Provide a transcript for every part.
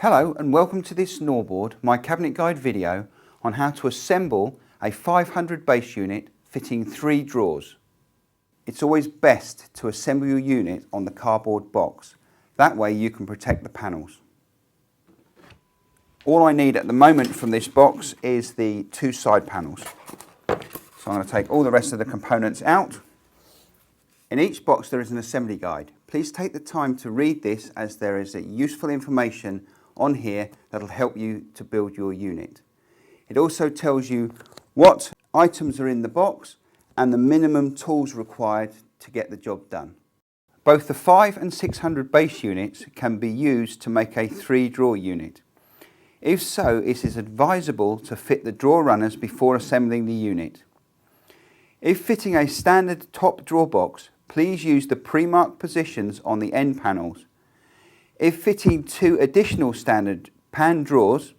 Hello and welcome to this Norbord, my cabinet guide video on how to assemble a 500 base unit fitting 3 drawers. It's always best to assemble your unit on the cardboard box. That way you can protect the panels. All I need at the moment from this box is the 2 side panels. So I'm going to take all the rest of the components out. In each box there is an assembly guide. Please take the time to read this as there is useful information on here that will help you to build your unit. It also tells you what items are in the box and the minimum tools required to get the job done. Both the 500 and 600 base units can be used to make a 3-drawer unit. If so, it is advisable to fit the drawer runners before assembling the unit. If fitting a standard top drawer box, please use the pre-marked positions on the end panels. If fitting 2 additional standard pan drawers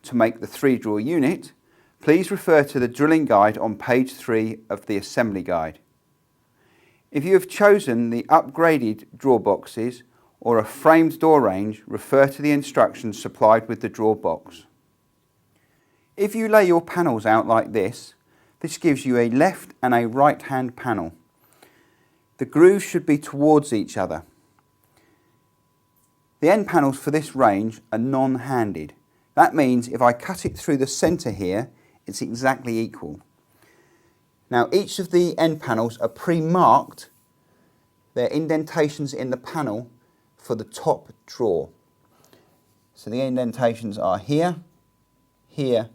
to make the 3-drawer unit, please refer to the drilling guide on page 3 of the assembly guide. If you have chosen the upgraded drawer boxes or a framed door range, refer to the instructions supplied with the drawer box. If you lay your panels out like this gives you a left and a right hand panel. The grooves should be towards each other. The end panels for this range are non-handed. That means if I cut it through the centre here, it's exactly equal. Now each of the end panels are pre-marked, their indentations in the panel for the top drawer. So the indentations are here, here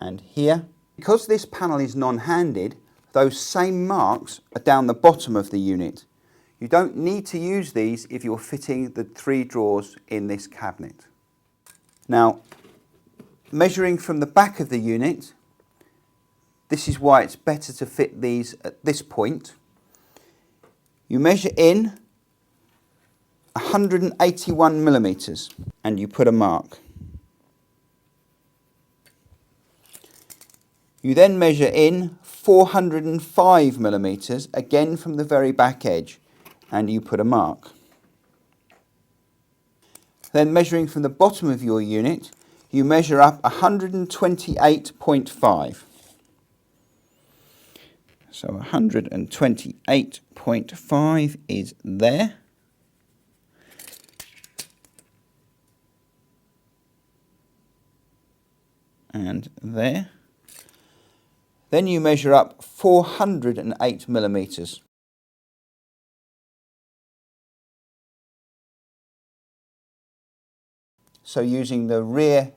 and here. Because this panel is non-handed, those same marks are down the bottom of the unit. You don't need to use these if you're fitting the 3 drawers in this cabinet. Now, measuring from the back of the unit, this is why it's better to fit these at this point. You measure in 181 millimeters and you put a mark. You then measure in 405 millimeters, again from the very back edge, and you put a mark. Then measuring from the bottom of your unit, you measure up 128.5. So 128.5 is there. And there. Then you measure up 408 millimeters. So using the rear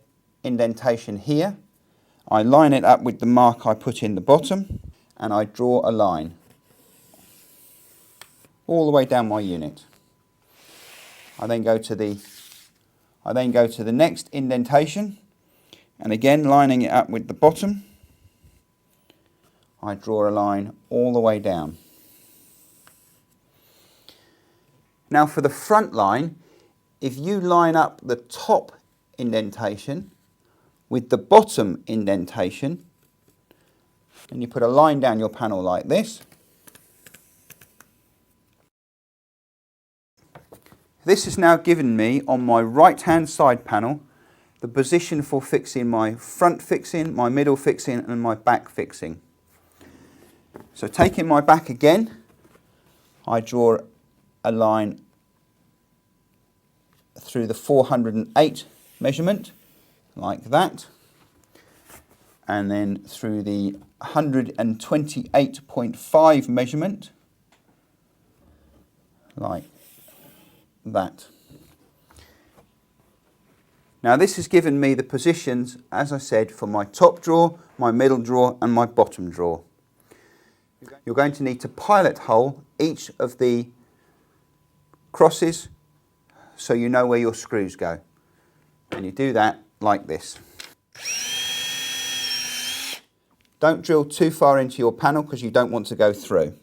indentation here, I line it up with the mark I put in the bottom and I draw a line all the way down my unit. I then go to the next indentation and again lining it up with the bottom, I draw a line all the way down. Now for the front line, if you line up the top indentation with the bottom indentation, and you put a line down your panel like this, this has now given me on my right hand side panel the position for fixing my front fixing, my middle fixing and my back fixing. So taking my back again, I draw a line through the 408 measurement, like that, and then through the 128.5 measurement, like that. Now this has given me the positions, as I said, for my top drawer, my middle drawer and my bottom drawer. You're going to need to pilot hole each of the crosses so you know where your screws go. And you do that like this. Don't drill too far into your panel because you don't want to go through.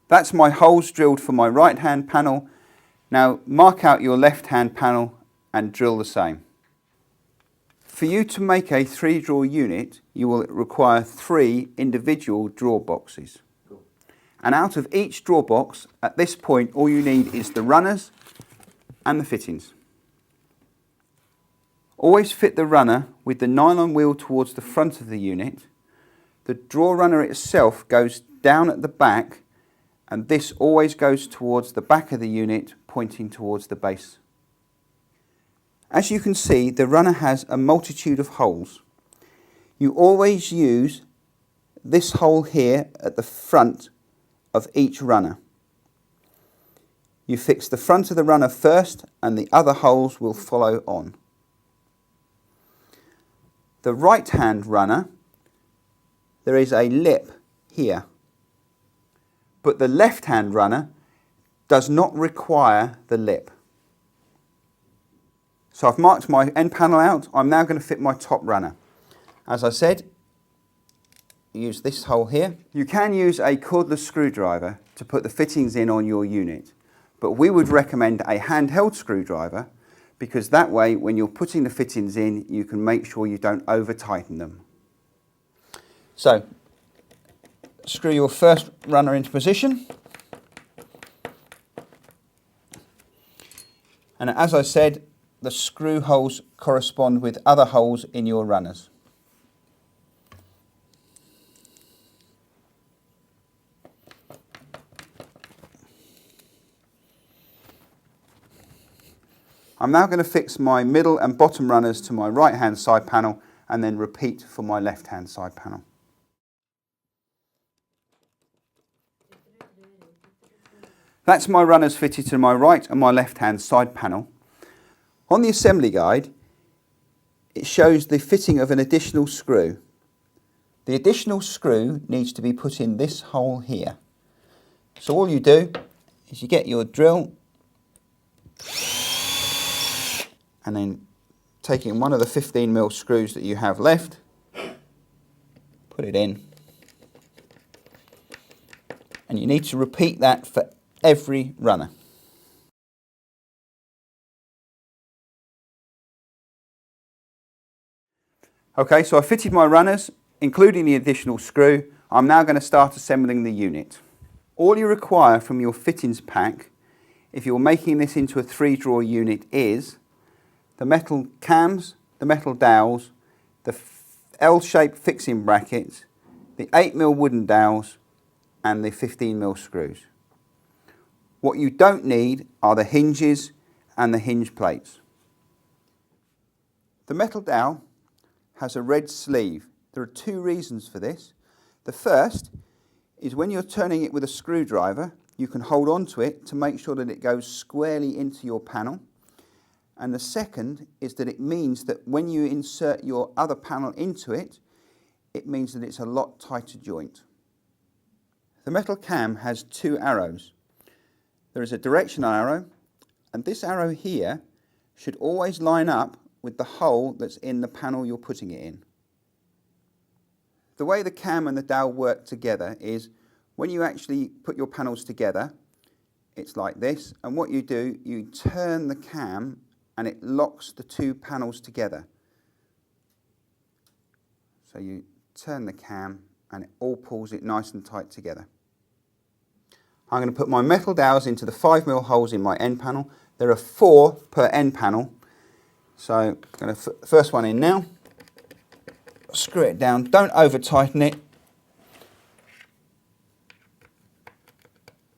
That's my holes drilled for my right hand panel. Now mark out your left hand panel and drill the same. For you to make a 3-drawer unit, you will require 3 individual drawer boxes. Cool. And out of each drawer box, at this point, all you need is the runners and the fittings. Always fit the runner with the nylon wheel towards the front of the unit. The drawer runner itself goes down at the back, and this always goes towards the back of the unit, pointing towards the base. As you can see, the runner has a multitude of holes. You always use this hole here at the front of each runner. You fix the front of the runner first, and the other holes will follow on. The right-hand runner, there is a lip here, but the left-hand runner does not require the lip. So I've marked my end panel out. I'm now going to fit my top runner. As I said, use this hole here. You can use a cordless screwdriver to put the fittings in on your unit, but we would recommend a handheld screwdriver, because that way when you're putting the fittings in, you can make sure you don't over tighten them. So screw your first runner into position, and as I said, the screw holes correspond with other holes in your runners. I'm now going to fix my middle and bottom runners to my right hand side panel, and then repeat for my left hand side panel. That's my runners fitted to my right and my left hand side panel. On the assembly guide, it shows the fitting of an additional screw. The additional screw needs to be put in this hole here. So all you do is you get your drill and then taking one of the 15mm screws that you have left, put it in. And you need to repeat that for every runner. Okay, so I fitted my runners, including the additional screw. I'm now going to start assembling the unit. All you require from your fittings pack, if you're making this into a 3-drawer unit, is the metal cams, the metal dowels, the L-shaped fixing brackets, the 8mm wooden dowels, and the 15mm screws. What you don't need are the hinges and the hinge plates. The metal dowel has a red sleeve. There are 2 reasons for this. The first is when you're turning it with a screwdriver, you can hold on to it to make sure that it goes squarely into your panel. And the second is that it means that when you insert your other panel into it, it means that it's a lot tighter joint. The metal cam has 2 arrows. There is a directional arrow, and this arrow here should always line up with the hole that's in the panel you're putting it in. The way the cam and the dowel work together is when you actually put your panels together, it's like this, and what you do, you turn the cam and it locks the 2 panels together. So you turn the cam and it all pulls it nice and tight together. I'm going to put my metal dowels into the 5mm holes in my end panel. There are 4 per end panel. So I'm going to put the first one in now. Screw it down, don't over tighten it.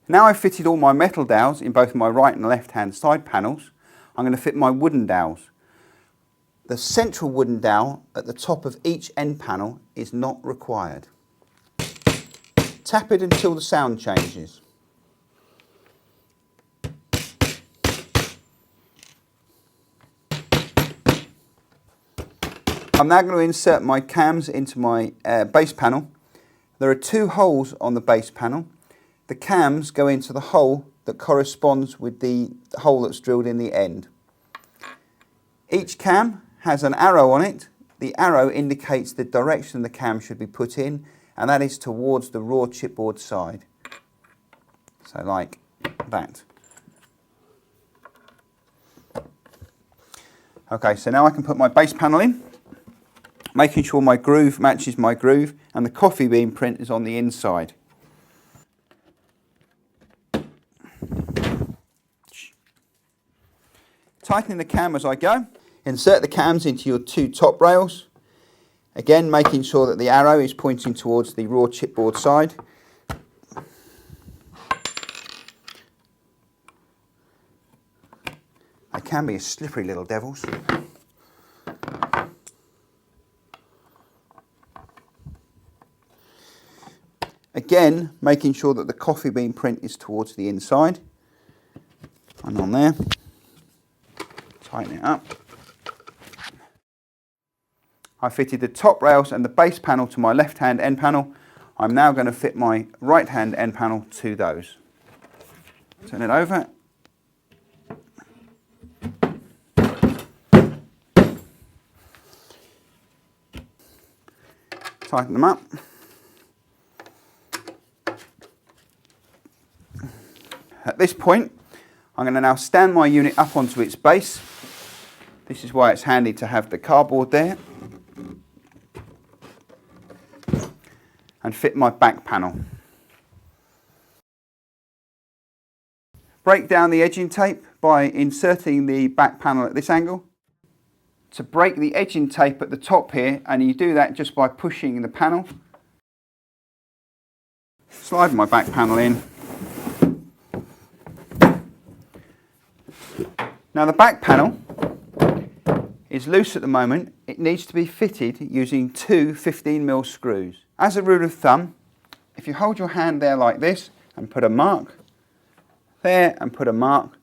Now I've fitted all my metal dowels in both my right and left hand side panels, I'm going to fit my wooden dowels. The central wooden dowel at the top of each end panel is not required. Tap it until the sound changes. I'm now going to insert my cams into my base panel. There are 2 holes on the base panel. The cams go into the hole that corresponds with the hole that's drilled in the end. Each cam has an arrow on it. The arrow indicates the direction the cam should be put in, and that is towards the raw chipboard side. So like that. Okay, so now I can put my base panel in. making sure my groove matches my groove and the coffee bean print is on the inside. Tightening the cam as I go. Insert the cams into your two top rails. Again, making sure that the arrow is pointing towards the raw chipboard side. They can be slippery little devils. Again, making sure that the coffee bean print is towards the inside. And on there. Tighten it up. I fitted the top rails and the base panel to my left hand end panel. I'm now going to fit my right hand end panel to those. Turn it over. Tighten them up. At this point, I'm going to now stand my unit up onto its base. This is why it's handy to have the cardboard there. And fit my back panel. Break down the edging tape by inserting the back panel at this angle. To break the edging tape at the top here, and you do that just by pushing the panel. Slide my back panel in. Now the back panel is loose at the moment. It needs to be fitted using two 15mm screws. As a rule of thumb, if you hold your hand there like this and put a mark there and put a mark,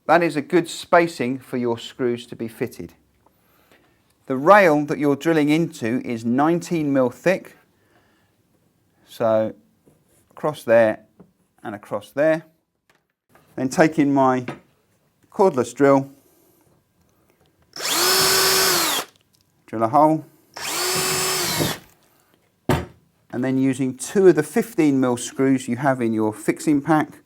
that is a good spacing for your screws to be fitted. The rail that you're drilling into is 19mm thick, so across there and across there. Then taking my cordless drill, drill a hole, and then using two of the 15mm screws you have in your fixing pack,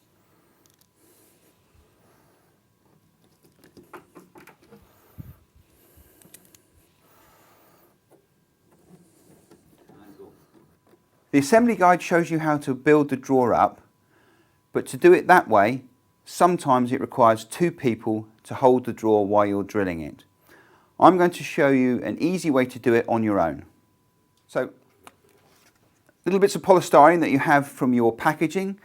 the assembly guide shows you how to build the drawer up, but to do it that way, sometimes it requires two people to hold the drawer while you're drilling it. I'm going to show you an easy way to do it on your own. So, little bits of polystyrene that you have from your packaging.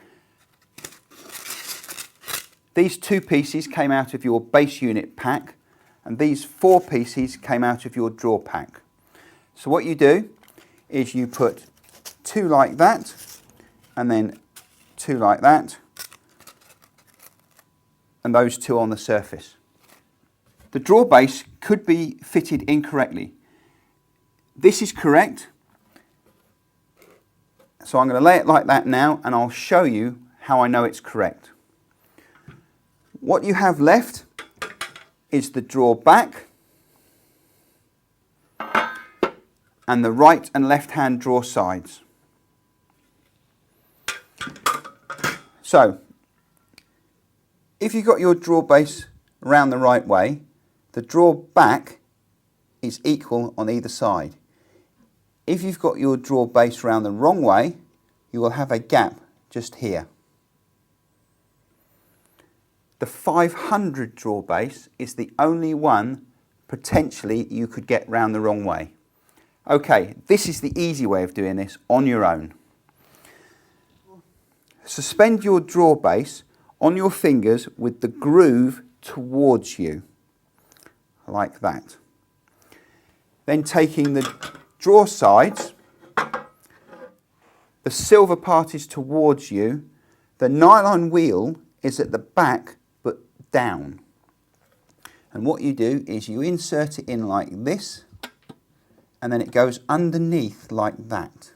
These two pieces came out of your base unit pack, and these four pieces came out of your drawer pack. So what you do is you put two like that, and then two like that, and those two on the surface. The drawer base could be fitted incorrectly. This is correct. So I'm going to lay it like that now, and I'll show you how I know it's correct. What you have left is the drawer back and the right and left hand drawer sides. So, if you've got your drawer base around the right way, the drawer back is equal on either side. If you've got your drawer base around the wrong way, you will have a gap just here. The 500 drawer base is the only one potentially you could get round the wrong way. Okay, this is the easy way of doing this on your own. Suspend your drawer base on your fingers with the groove towards you, like that. Then taking the drawer sides, the silver part is towards you, the nylon wheel is at the back but down. And what you do is you insert it in like this, and then it goes underneath like that.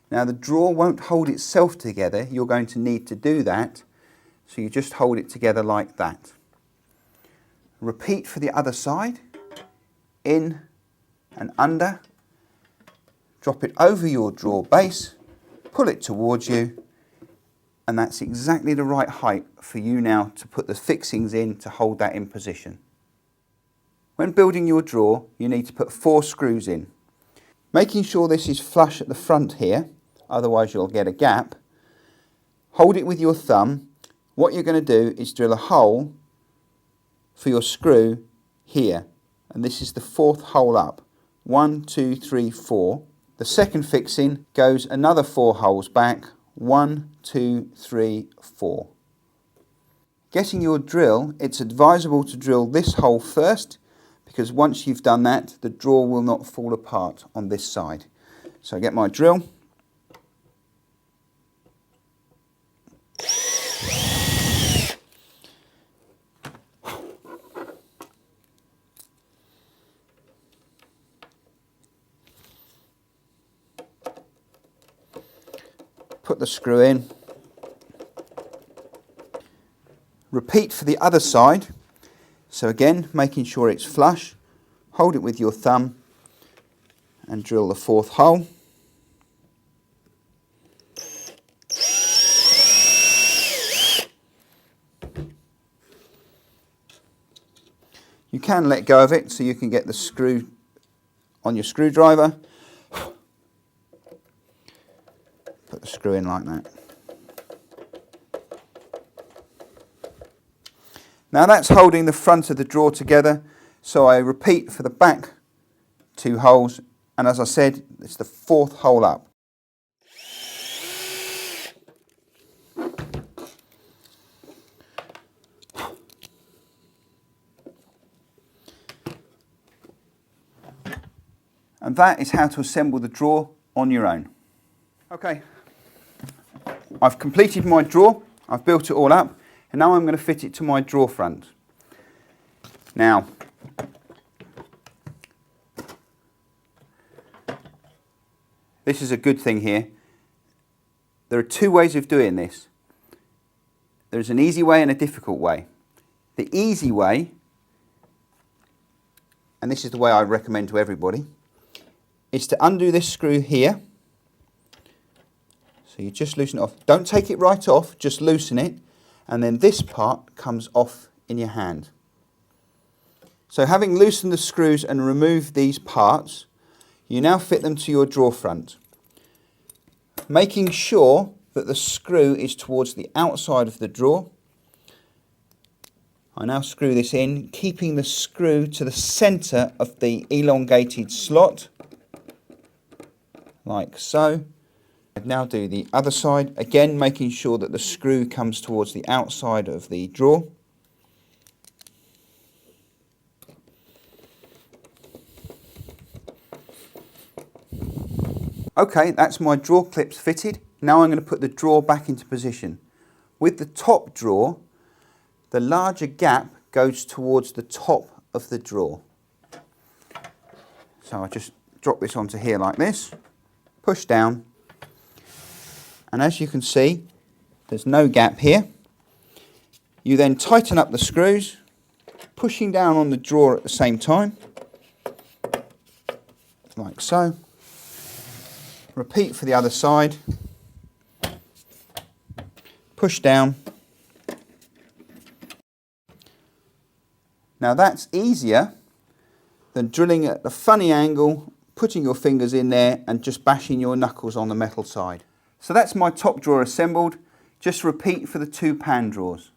Now the drawer won't hold itself together, you're going to need to do that, so you just hold it together like that. Repeat for the other side, in and under, drop it over your drawer base, pull it towards you, and that's exactly the right height for you now to put the fixings in to hold that in position. When building your drawer, you need to put 4 screws in. Making sure this is flush at the front here, otherwise you'll get a gap. Hold it with your thumb. What you're going to do is drill a hole for your screw here, and this is the 4th hole up. 1, 2, 3, 4. The second fixing goes another 4 holes back. 1, 2, 3, 4. Getting your drill, it's advisable to drill this hole first, because once you've done that, the drawer will not fall apart on this side. So I get my drill. Put the screw in. Repeat for the other side. So again, making sure it's flush, hold it with your thumb and drill the 4th hole. You can let go of it so you can get the screw on your screwdriver. Put the screw in like that. Now that's holding the front of the drawer together, so I repeat for the back 2 holes, and as I said, it's the 4th hole up. And that is how to assemble the drawer on your own. Okay, I've completed my drawer, I've built it all up. And now I'm going to fit it to my drawer front. Now, this is a good thing here. There are 2 ways of doing this. There's an easy way and a difficult way. The easy way, and this is the way I recommend to everybody, is to undo this screw here. So you just loosen it off. Don't take it right off, just loosen it. And then this part comes off in your hand. So having loosened the screws and removed these parts, you now fit them to your drawer front. Making sure that the screw is towards the outside of the drawer. I now screw this in, keeping the screw to the centre of the elongated slot, like so. Now do the other side, again making sure that the screw comes towards the outside of the drawer. Okay, that's my drawer clips fitted. Now I'm going to put the drawer back into position. With the top drawer, the larger gap goes towards the top of the drawer. So I just drop this onto here like this, push down. And as you can see, there's no gap here. You then tighten up the screws, pushing down on the drawer at the same time, like so. Repeat for the other side. Push down. Now that's easier than drilling at a funny angle, putting your fingers in there and just bashing your knuckles on the metal side. So that's my top drawer assembled. Just repeat for the 2 pan drawers.